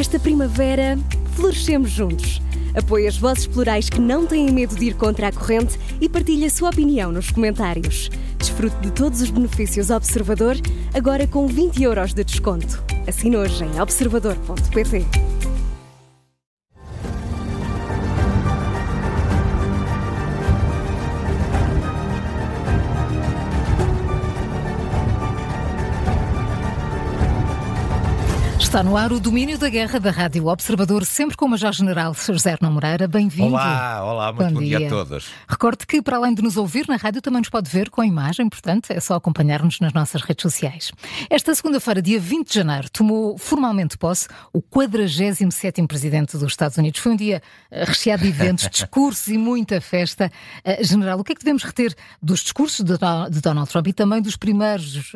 Esta primavera, florescemos juntos. Apoie as vozes plurais que não têm medo de ir contra a corrente e partilhe a sua opinião nos comentários. Desfrute de todos os benefícios Observador, agora com 20 € de desconto. Assine hoje em observador.pt. Está no ar o Domínio da Guerra da Rádio Observador, sempre com o Major-General José Arnão Moreira. Bem-vindo. Olá, muito bom dia a todos. Recorde que, para além de nos ouvir na rádio, também nos pode ver com a imagem, portanto, é só acompanhar-nos nas nossas redes sociais. Esta segunda-feira, dia 20 de janeiro, tomou formalmente posse o 47º Presidente dos Estados Unidos. Foi um dia recheado de eventos, discursos e muita festa. General, o que é que devemos reter dos discursos de Donald Trump e também dos primeiros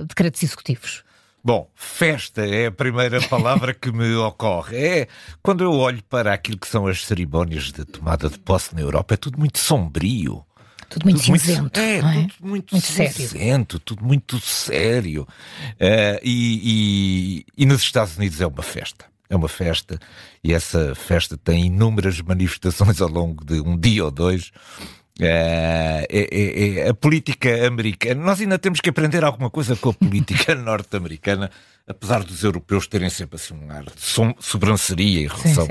decretos executivos? Bom, festa é a primeira palavra que me ocorre. É quando eu olho para aquilo que são as cerimónias de tomada de posse na Europa, é tudo muito sombrio. Tudo muito cinzento. Tudo muito cinzento, tudo muito sério. E nos Estados Unidos é uma festa. É uma festa e essa festa tem inúmeras manifestações ao longo de um dia ou dois. A política americana. Nós ainda temos que aprender alguma coisa com a política norte-americana, apesar dos europeus terem sempre assim um ar de sobranceria em relação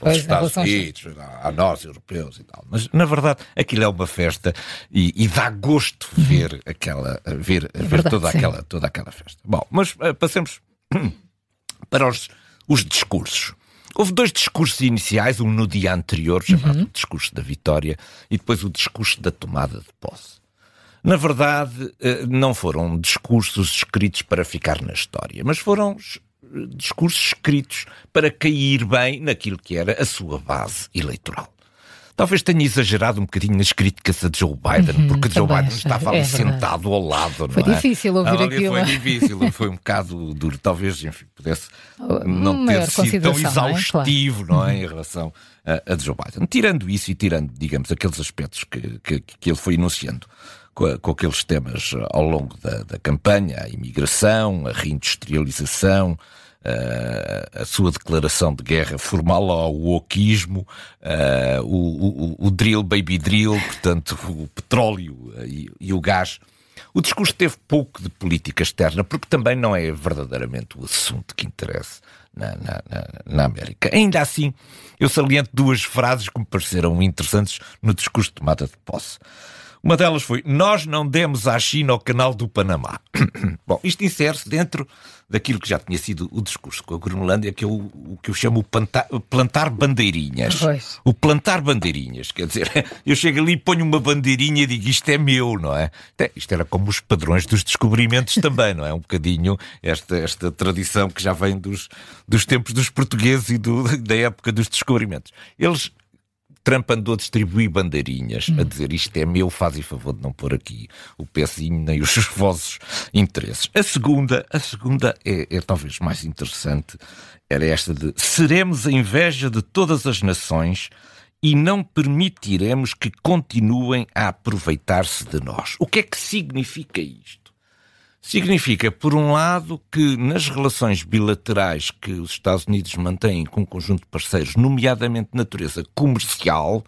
aos Estados Unidos, a nós, europeus e tal. Mas, na verdade, aquilo é uma festa e dá gosto ver toda aquela festa. Bom, mas passemos para os discursos. Houve dois discursos iniciais, um no dia anterior, chamado Discurso da Vitória, e depois o Discurso da Tomada de Posse. Na verdade, não foram discursos escritos para ficar na história, mas foram discursos escritos para cair bem naquilo que era a sua base eleitoral. Talvez tenha exagerado um bocadinho nas críticas a Joe Biden, porque Joe Biden estava ali sentado ao lado, não é? Foi difícil ouvir aquilo. Foi difícil, foi um bocado duro. Talvez, enfim, pudesse não ter sido tão exaustivo, não é? Em relação a Joe Biden. Tirando isso e tirando, digamos, aqueles aspectos que ele foi enunciando com aqueles temas ao longo da campanha, a imigração, a reindustrialização, a sua declaração de guerra formal ao wokismo, o drill, baby drill, portanto, o petróleo e o gás. O discurso teve pouco de política externa, porque também não é verdadeiramente o assunto que interessa na América. Ainda assim, eu saliento duas frases que me pareceram interessantes no discurso de tomada de posse. Uma delas foi: nós não demos à China o canal do Panamá. Bom, isto insere-se dentro daquilo que já tinha sido o discurso com a Groenlândia, que é o que eu chamo o plantar bandeirinhas. Pois. O plantar bandeirinhas, quer dizer, eu chego ali e ponho uma bandeirinha e digo isto é meu, não é? Isto era como os padrões dos descobrimentos também, não é? Um bocadinho esta tradição que já vem dos tempos dos portugueses e da época dos descobrimentos. Trump andou a distribuir bandeirinhas, a dizer isto é meu, fazem favor de não pôr aqui o pezinho nem os vossos interesses. A segunda é talvez mais interessante, era esta de: seremos a inveja de todas as nações e não permitiremos que continuem a aproveitar-se de nós. O que é que significa isto? Significa, por um lado, que nas relações bilaterais que os Estados Unidos mantêm com um conjunto de parceiros, nomeadamente de natureza comercial,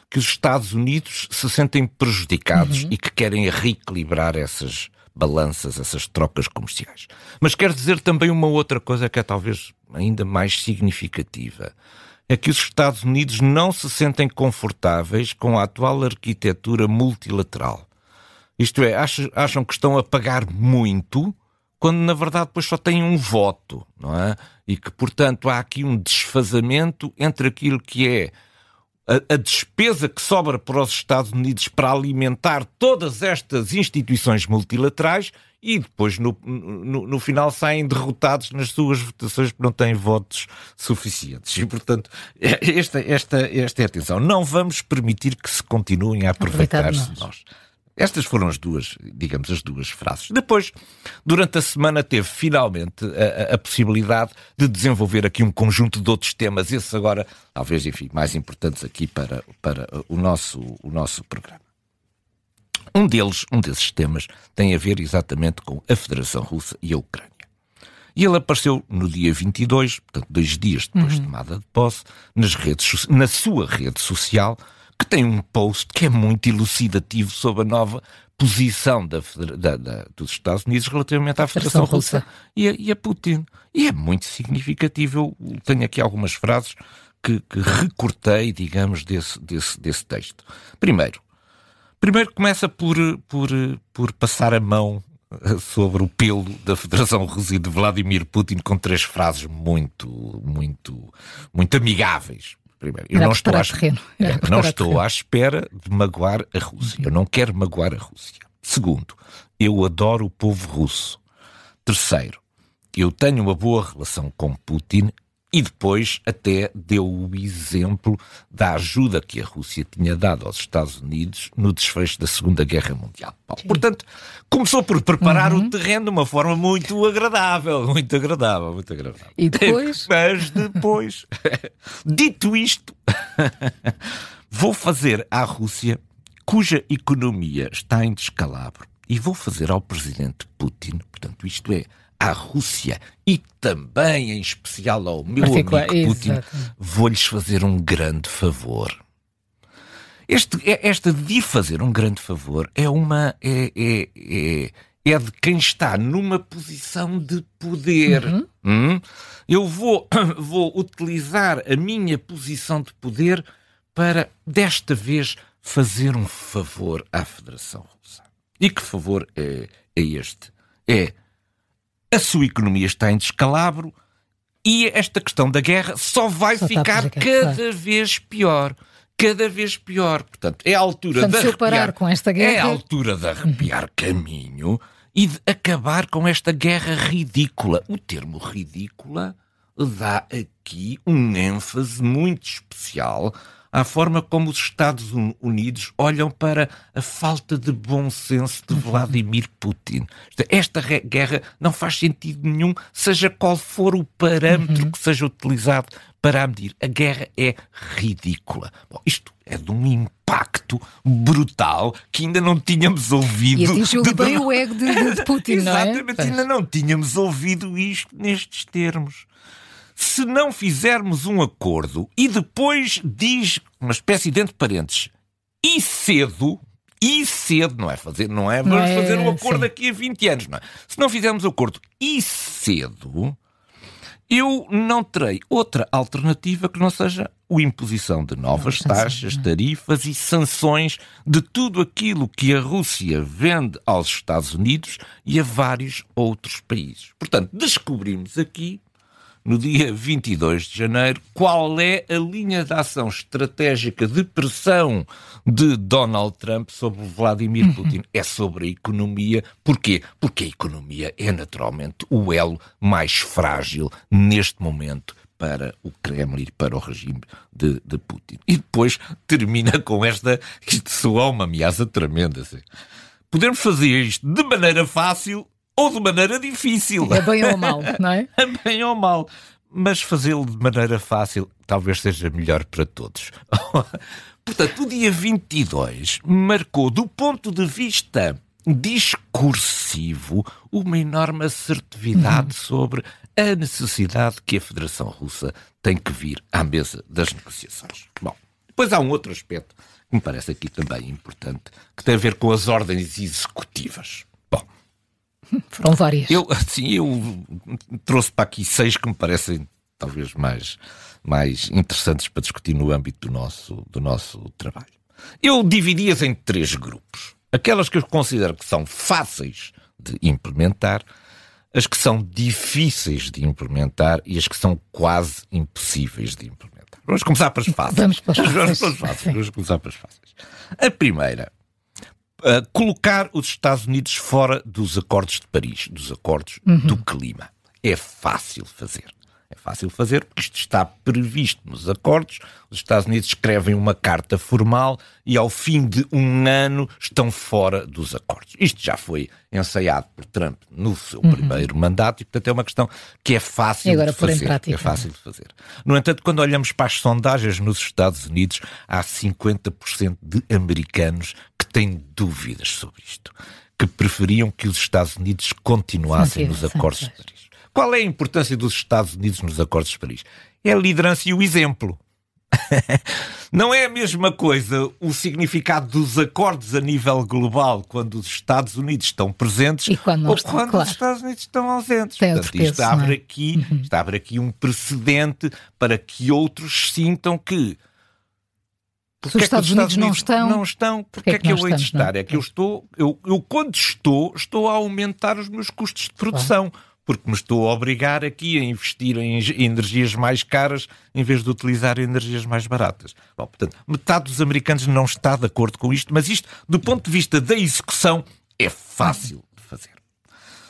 que os Estados Unidos se sentem prejudicados e que querem reequilibrar essas balanças, essas trocas comerciais. Mas quer dizer também uma outra coisa que é talvez ainda mais significativa. É que os Estados Unidos não se sentem confortáveis com a atual arquitetura multilateral. Isto é, acham que estão a pagar muito, quando na verdade depois só têm um voto, não é? E que, portanto, há aqui um desfazamento entre aquilo que é a despesa que sobra para os Estados Unidos para alimentar todas estas instituições multilaterais e depois no final saem derrotados nas suas votações porque não têm votos suficientes. E, portanto, esta é a atenção. Não vamos permitir que se continuem a aproveitar-se de nós. Estas foram as duas frases. Depois, durante a semana, teve finalmente a possibilidade de desenvolver aqui um conjunto de outros temas, esses agora, talvez, enfim, mais importantes aqui para o nosso programa. Um desses temas tem a ver exatamente com a Federação Russa e a Ucrânia. E ele apareceu no dia 22, portanto 2 dias depois de tomada de posse, na sua rede social, que tem um post que é muito elucidativo sobre a nova posição dos Estados Unidos relativamente à Federação Russa e a Putin. E é muito significativo. Eu tenho aqui algumas frases que recortei, digamos, desse texto. Primeiro começa por passar a mão sobre o pelo da Federação Russa e de Vladimir Putin com 3 frases muito amigáveis. Primeiro, eu não estou à espera de magoar a Rússia. Eu não quero magoar a Rússia. Segundo, eu adoro o povo russo. Terceiro, eu tenho uma boa relação com Putin. E depois até deu o exemplo da ajuda que a Rússia tinha dado aos Estados Unidos no desfecho da Segunda Guerra Mundial. Bom, portanto, começou por preparar o terreno de uma forma muito agradável. E depois? Mas depois, dito isto, vou fazer à Rússia, cuja economia está em descalabro, e vou fazer ao presidente Putin, portanto, isto é, à Rússia e também, em especial, ao meu amigo Putin, vou-lhes fazer um grande favor. Esta de fazer um grande favor é de quem está numa posição de poder. Eu vou utilizar a minha posição de poder para, desta vez, fazer um favor à Federação Russa. E que favor é este? A sua economia está em descalabro e esta questão da guerra só vai ficar cada vez pior. Cada vez pior. Portanto, é a altura de arrepiar, com esta guerra. É a altura de arrepiar caminho e de acabar com esta guerra ridícula. O termo ridícula dá aqui um ênfase muito especial à forma como os Estados Unidos olham para a falta de bom senso de Vladimir Putin. Esta guerra não faz sentido nenhum, seja qual for o parâmetro que seja utilizado para a medir. A guerra é ridícula. Bom, isto é de um impacto brutal que ainda não tínhamos ouvido. E atingiu bem o ego de Putin, não é? Exatamente, ainda não tínhamos ouvido isto nestes termos. Se não fizermos um acordo, e depois diz uma espécie de entre parênteses, e cedo, vamos fazer um acordo daqui a 20 anos, não é? Se não fizermos o acordo e cedo, eu não terei outra alternativa que não seja a imposição de novas taxas, tarifas e sanções de tudo aquilo que a Rússia vende aos Estados Unidos e a vários outros países. Portanto, descobrimos aqui, no dia 22 de janeiro, qual é a linha de ação estratégica de pressão de Donald Trump sobre Vladimir Putin. É sobre a economia. Porquê? Porque a economia é naturalmente o elo mais frágil neste momento para o Kremlin, para o regime de Putin. E depois termina com esta, isto soa uma ameaça tremenda. Assim. Podemos fazer isto de maneira fácil ou de maneira difícil. É bem ou mal, não é? É bem ou mal. Mas fazê-lo de maneira fácil talvez seja melhor para todos. Portanto, o dia 22 marcou, do ponto de vista discursivo, uma enorme assertividade sobre a necessidade que a Federação Russa tem que vir à mesa das negociações. Bom, depois há um outro aspecto que me parece aqui também importante, que tem a ver com as ordens executivas. Foram várias. Eu trouxe para aqui 6 que me parecem talvez mais interessantes para discutir no âmbito do nosso trabalho. Eu dividi-as em 3 grupos. Aquelas que eu considero que são fáceis de implementar, as que são difíceis de implementar e as que são quase impossíveis de implementar. Vamos começar pelas fáceis. Vamos começar pelas fáceis. A primeira, colocar os Estados Unidos fora dos acordos de Paris, dos acordos do clima. É fácil fazer. É fácil fazer porque isto está previsto nos acordos. Os Estados Unidos escrevem uma carta formal e ao fim de um ano estão fora dos acordos. Isto já foi ensaiado por Trump no seu primeiro mandato e, portanto, é uma questão que é fácil de fazer. É fácil de fazer. No entanto, quando olhamos para as sondagens nos Estados Unidos, há 50% de americanos que têm dúvidas sobre isto, que preferiam que os Estados Unidos continuassem nos acordos de Paris. Qual é a importância dos Estados Unidos nos Acordos de Paris? É a liderança e o exemplo. Não é a mesma coisa o significado dos acordos a nível global quando os Estados Unidos estão presentes e quando não estão, quando os Estados Unidos estão ausentes. Portanto, isto abre aqui um precedente para que outros sintam que se os Estados Unidos não estão, porque é que eu hei de estar? É que eu quando estou a aumentar os meus custos de produção. Claro. Porque me estou a obrigar aqui a investir em energias mais caras em vez de utilizar energias mais baratas. Bom, portanto, metade dos americanos não está de acordo com isto, mas isto, do ponto de vista da execução, é fácil de fazer.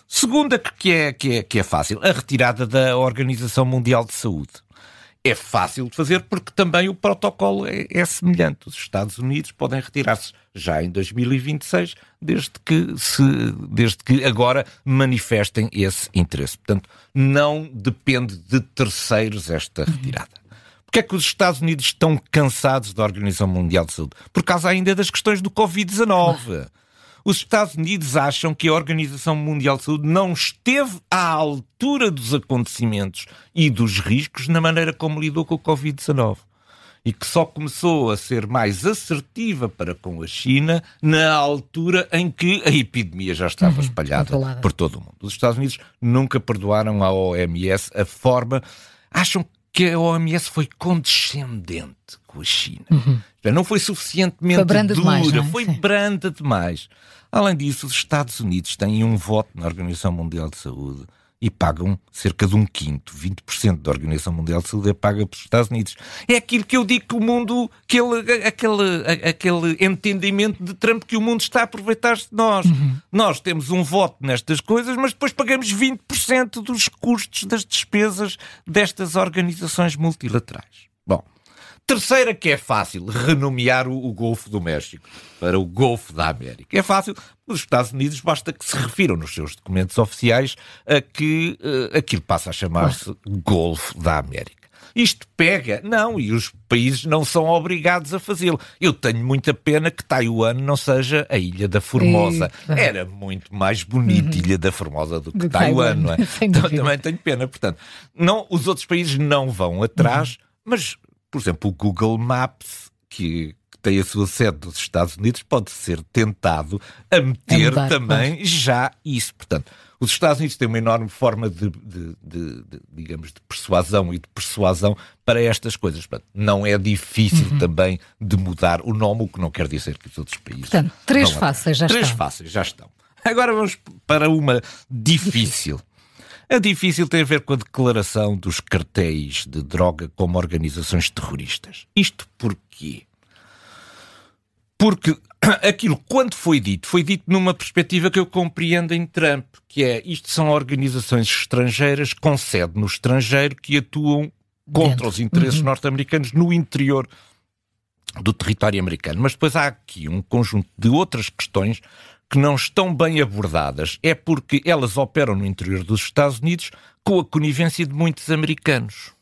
Segunda que é fácil, a retirada da Organização Mundial de Saúde. É fácil de fazer porque também o protocolo é semelhante. Os Estados Unidos podem retirar-se já em 2026, desde que agora manifestem esse interesse. Portanto, não depende de terceiros esta retirada. Porque é que os Estados Unidos estão cansados da Organização Mundial de Saúde? Por causa ainda das questões do Covid-19. Os Estados Unidos acham que a Organização Mundial de Saúde não esteve à altura dos acontecimentos e dos riscos na maneira como lidou com o Covid-19. E que só começou a ser mais assertiva para com a China na altura em que a epidemia já estava espalhada por todo o mundo. Os Estados Unidos nunca perdoaram à OMS a forma... Acham que a OMS foi condescendente com a China. Não foi suficientemente dura, foi branda demais. Além disso, os Estados Unidos têm um voto na Organização Mundial de Saúde e pagam cerca de 1/5, 20% da Organização Mundial de Saúde é paga pelos Estados Unidos. É aquilo que eu digo que o mundo, aquele entendimento de Trump que o mundo está a aproveitar-se de nós. Nós temos um voto nestas coisas, mas depois pagamos 20% dos custos das despesas destas organizações multilaterais. Bom, terceira que é fácil, renomear o Golfo do México para o Golfo da América. É fácil, os Estados Unidos basta que se refiram nos seus documentos oficiais a que aquilo passa a chamar-se Golfo da América. Isto pega? Não, e os países não são obrigados a fazê-lo. Eu tenho muita pena que Taiwan não seja a Ilha da Formosa. Era muito mais bonita Ilha da Formosa do que Taiwan, não é? Então também tenho pena. Portanto, não, os outros países não vão atrás, mas... Por exemplo, o Google Maps, que tem a sua sede nos Estados Unidos, pode ser tentado a meter também já isso. Portanto, os Estados Unidos têm uma enorme forma de persuasão e de persuasão para estas coisas. Portanto, não é difícil também de mudar o nome, o que não quer dizer que os outros países... Portanto, três fáceis já estão. Agora vamos para uma difícil. A difícil tem a ver com a declaração dos cartéis de droga como organizações terroristas. Isto porquê? Porque aquilo, quando foi dito numa perspectiva que eu compreendo em Trump, que é, isto são organizações estrangeiras com sede no estrangeiro que atuam contra os interesses norte-americanos no interior do território americano. Mas depois há aqui um conjunto de outras questões que não estão bem abordadas. É porque elas operam no interior dos Estados Unidos com a conivência de muitos americanos.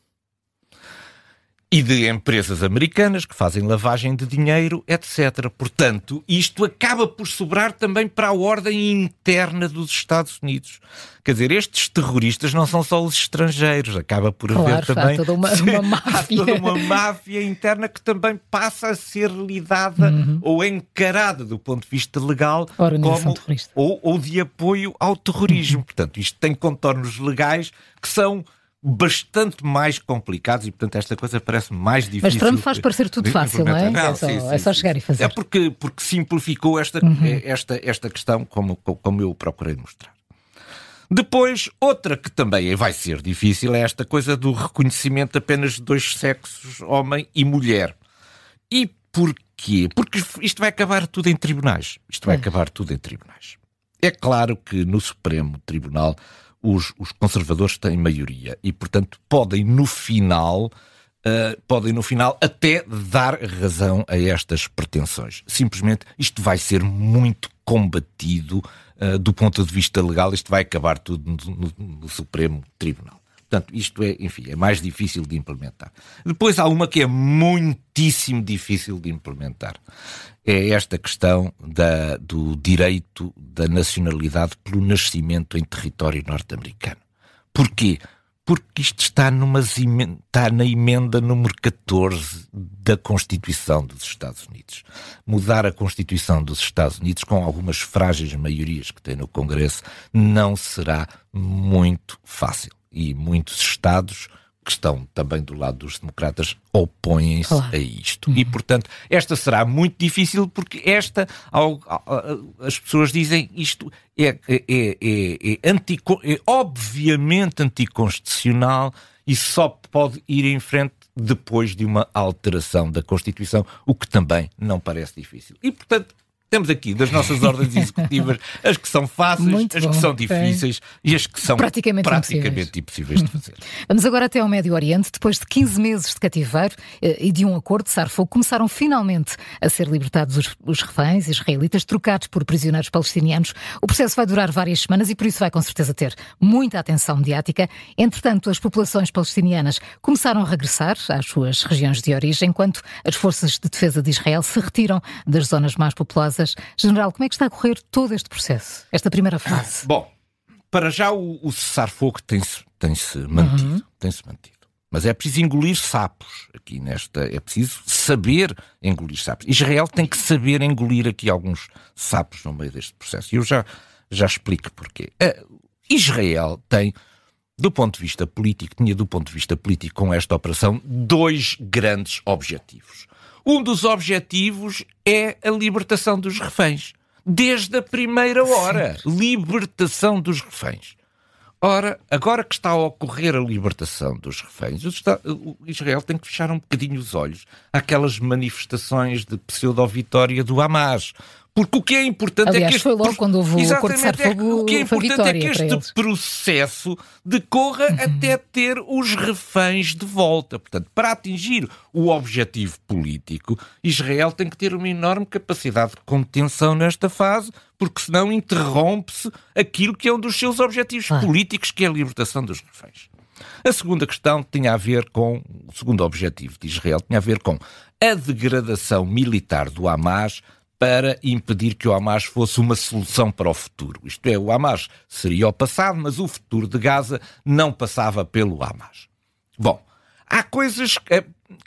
E de empresas americanas que fazem lavagem de dinheiro, etc. Portanto, isto acaba por sobrar também para a ordem interna dos Estados Unidos. Quer dizer, estes terroristas não são só os estrangeiros, acaba por haver também... Há toda uma máfia. Há toda uma máfia interna que também passa a ser lidada ou encarada do ponto de vista legal como ou de apoio ao terrorismo. Portanto, isto tem contornos legais que são bastante mais complicados e, portanto, esta coisa parece mais difícil. Mas Trump faz parecer tudo fácil, não é? É só chegar e fazer. É porque simplificou esta questão, como eu procurei mostrar. Depois, outra que também vai ser difícil é esta coisa do reconhecimento apenas de dois sexos, homem e mulher. E porquê? Porque isto vai acabar tudo em tribunais. É claro que no Supremo Tribunal os conservadores têm maioria e, portanto, podem no final até dar razão a estas pretensões. Simplesmente isto vai ser muito combatido do ponto de vista legal, isto vai acabar tudo no Supremo Tribunal. Portanto, isto é, enfim, é mais difícil de implementar. Depois há uma que é muitíssimo difícil de implementar. É esta questão do direito da nacionalidade pelo nascimento em território norte-americano. Porquê? Porque isto está na emenda número 14 da Constituição dos Estados Unidos. Mudar a Constituição dos Estados Unidos, com algumas frágeis maiorias que tem no Congresso, não será muito fácil. E muitos Estados, que estão também do lado dos democratas, opõem-se a isto. E, portanto, esta será muito difícil, porque as pessoas dizem isto é obviamente anticonstitucional e só pode ir em frente depois de uma alteração da Constituição, o que também não parece difícil. E, portanto, temos aqui, das nossas ordens executivas, as que são fáceis, que são difíceis e as que são praticamente impossíveis de fazer. Vamos agora até ao Médio Oriente. Depois de 15 meses de cativeiro e de um acordo de cessar-fogo, começaram finalmente a ser libertados os reféns israelitas, trocados por prisioneiros palestinianos. O processo vai durar várias semanas e por isso vai com certeza ter muita atenção mediática. Entretanto, as populações palestinianas começaram a regressar às suas regiões de origem, enquanto as forças de defesa de Israel se retiram das zonas mais populosas. General, como é que está a correr todo este processo, esta primeira fase? Bom, para já o cessar-fogo tem-se mantido. Mas é preciso engolir sapos aqui é preciso saber engolir sapos. Israel tem que saber engolir aqui alguns sapos no meio deste processo. E eu já explico porquê. Israel tinha do ponto de vista político com esta operação 2 grandes objetivos. Um dos objetivos é a libertação dos reféns. Desde a primeira hora. Libertação dos reféns. Ora, agora que está a ocorrer a libertação dos reféns, o Israel tem que fechar um bocadinho os olhos àquelas manifestações de pseudo-vitória do Hamas. Porque o que é importante aliás, é que este... foi logo quando houve o acordo de cessar-fogo, o que é importante vitória é que este processo decorra até ter os reféns de volta. Portanto, para atingir o objetivo político, Israel tem que ter uma enorme capacidade de contenção nesta fase, porque senão interrompe-se aquilo que é um dos seus objetivos políticos, que é a libertação dos reféns. A segunda questão tinha a ver com... O segundo objetivo de Israel tinha a ver com a degradação militar do Hamas para impedir que o Hamas fosse uma solução para o futuro. Isto é, o Hamas seria o passado, mas o futuro de Gaza não passava pelo Hamas. Bom, há coisas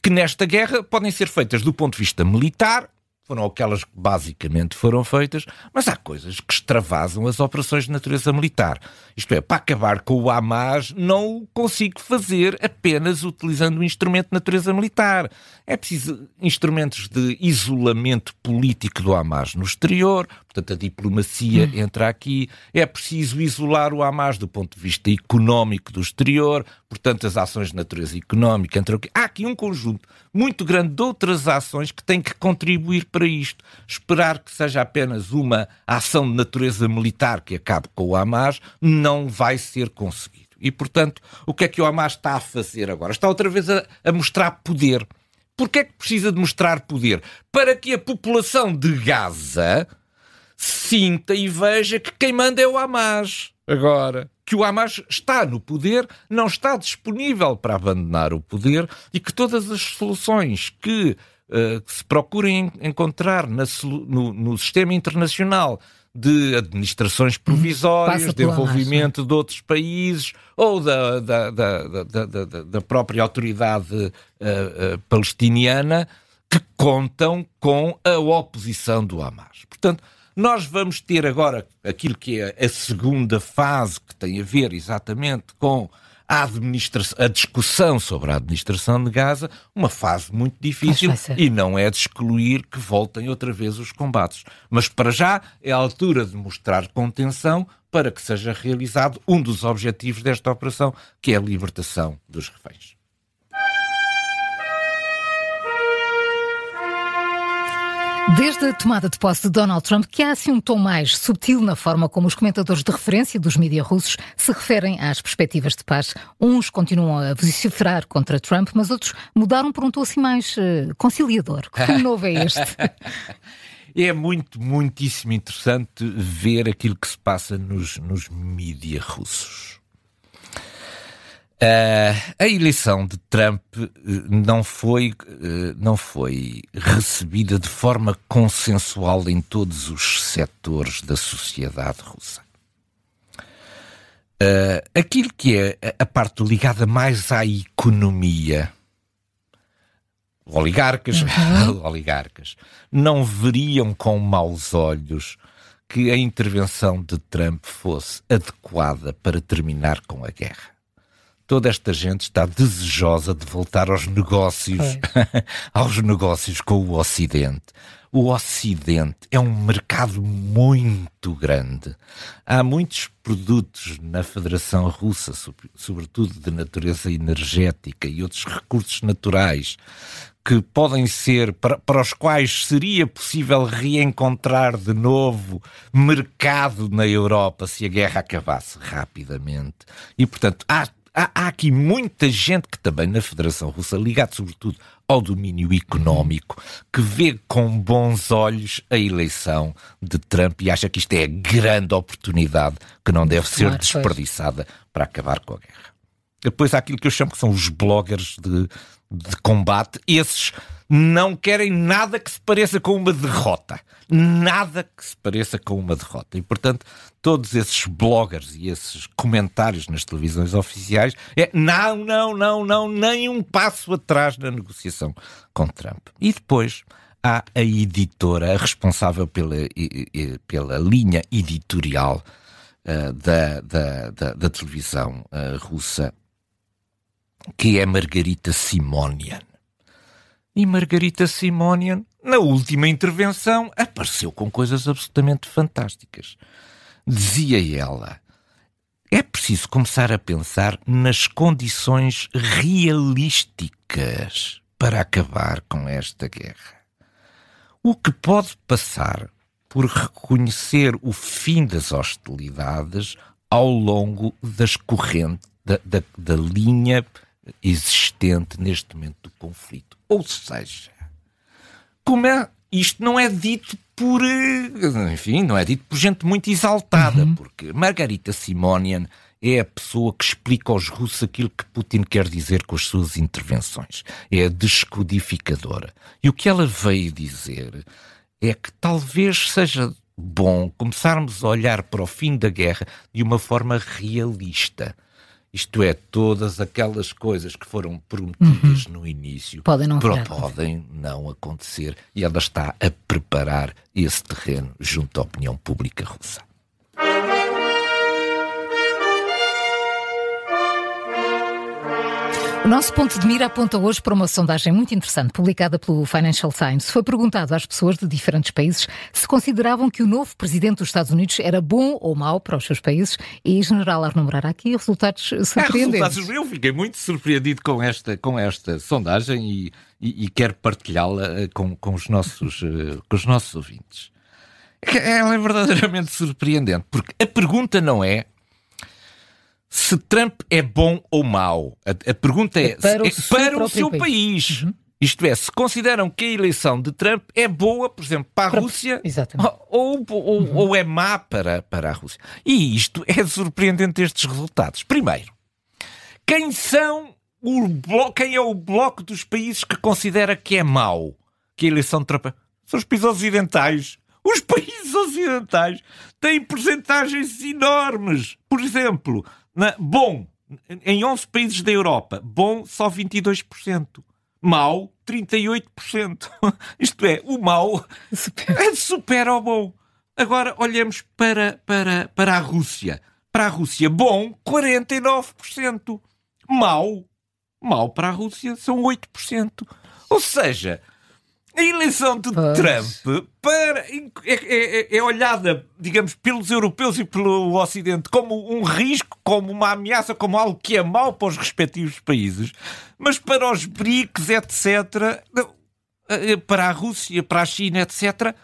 que nesta guerra podem ser feitas do ponto de vista militar, foram aquelas que basicamente foram feitas, mas há coisas que extravasam as operações de natureza militar. Isto é, para acabar com o Hamas não o consigo fazer apenas utilizando um instrumento de natureza militar. É preciso instrumentos de isolamento político do Hamas no exterior, portanto a diplomacia entra aqui. É preciso isolar o Hamas do ponto de vista económico do exterior, portanto as ações de natureza económica entram aqui. Há aqui um conjunto muito grande de outras ações que têm que contribuir para isto. Esperar que seja apenas uma ação de natureza militar que acabe com o Hamas não vai ser conseguido. E, portanto, o que é que o Hamas está a fazer agora? Está outra vez a mostrar poder. Porquê é que precisa de mostrar poder? Para que a população de Gaza sinta e veja que quem manda é o Hamas. Agora, que o Hamas está no poder, não está disponível para abandonar o poder e que todas as soluções que se procurem encontrar no sistema internacional de administrações provisórias, de envolvimento de outros países ou da própria autoridade palestiniana, que contam com a oposição do Hamas. Portanto, nós vamos ter agora aquilo que é a segunda fase, que tem a ver exatamente com a discussão sobre a administração de Gaza, uma fase muito difícil e não é de excluir que voltem outra vez os combates. Mas para já é a altura de mostrar contenção para que seja realizado um dos objetivos desta operação, que é a libertação dos reféns. Desde a tomada de posse de Donald Trump, que há assim um tom mais subtil na forma como os comentadores de referência dos mídias russos se referem às perspectivas de paz. Uns continuam a vociferar contra Trump, mas outros mudaram por um tom assim mais conciliador. Que novo é este? É muitíssimo interessante ver aquilo que se passa nos mídias russos. A eleição de Trump não foi recebida de forma consensual em todos os setores da sociedade russa. Aquilo que é a parte ligada mais à economia, oligarcas, não veriam com maus olhos que a intervenção de Trump fosse adequada para terminar com a guerra. Toda esta gente está desejosa de voltar aos negócios, aos negócios com o Ocidente. O Ocidente é um mercado muito grande. Há muitos produtos na Federação Russa, sobretudo de natureza energética e outros recursos naturais, que podem ser, para os quais seria possível reencontrar de novo mercado na Europa se a guerra acabasse rapidamente. E, portanto, há aqui muita gente que também na Federação Russa, ligado sobretudo ao domínio económico, que vê com bons olhos a eleição de Trump e acha que isto é a grande oportunidade que não deve ser desperdiçada para acabar com a guerra. Depois há aquilo que eu chamo que são os bloggers de combate. Esses não querem nada que se pareça com uma derrota. Nada que se pareça com uma derrota. E, portanto, todos esses bloggers e esses comentários nas televisões oficiais não, nem um passo atrás na negociação com Trump. E depois há a editora, a responsável pela linha editorial da televisão russa, que é Margarita Simonian. E Margarita Simonian, na última intervenção, apareceu com coisas absolutamente fantásticas. Dizia ela, é preciso começar a pensar nas condições realísticas para acabar com esta guerra. O que pode passar por reconhecer o fim das hostilidades ao longo das correntes da linha existente neste momento do conflito. Ou seja, isto não é dito por gente muito exaltada, porque Margarita Simonian é a pessoa que explica aos russos aquilo que Putin quer dizer com as suas intervenções. É a descodificadora. E o que ela veio dizer é que talvez seja bom começarmos a olhar para o fim da guerra de uma forma realista. Isto é, todas aquelas coisas que foram prometidas no início podem não acontecer, e ela está a preparar esse terreno junto à opinião pública russa. O nosso ponto de mira aponta hoje para uma sondagem muito interessante publicada pelo Financial Times. Foi perguntado às pessoas de diferentes países se consideravam que o novo presidente dos Estados Unidos era bom ou mau para os seus países, e, General Arnaud Moreira, aqui resultados surpreendentes. Eu fiquei muito surpreendido com esta sondagem e quero partilhá-la com os nossos ouvintes. Ela é verdadeiramente surpreendente, porque a pergunta não é se Trump é bom ou mau. A pergunta é para o seu país. Isto é, se consideram que a eleição de Trump é boa, por exemplo, para a Rússia, ou é má para a Rússia. E isto é surpreendente, estes resultados. Primeiro, quem é o bloco dos países que considera que é mau que a eleição de Trump? São os países ocidentais. Os países ocidentais têm percentagens enormes. Por exemplo, bom, em 11 países da Europa, bom só 22%. Mau, 38%. Isto é, o mau supera o bom. Agora olhamos para a Rússia. Para a Rússia, bom, 49%. Mau para a Rússia são 8%. Ou seja, a eleição de Trump é olhada, digamos, pelos europeus e pelo Ocidente como um risco, como uma ameaça, como algo que é mau para os respectivos países. Mas para os BRICS, etc., para a Rússia, para a China, etc.,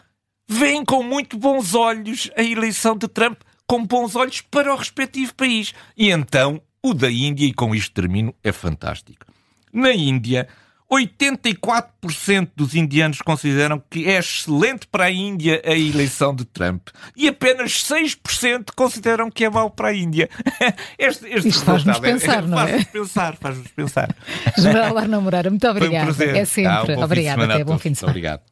veem com muito bons olhos a eleição de Trump, com bons olhos para o respectivo país. E então, o da Índia, e com isto termino, é fantástico. Na Índia, 84% dos indianos consideram que é excelente para a Índia a eleição de Trump. E apenas 6% consideram que é mau para a Índia. Isto faz-nos pensar, não é? Faz-nos pensar. General Arnaud Moreira, muito obrigada. Foi um prazer. É sempre. Obrigada. Até bom fim de semana. Obrigado.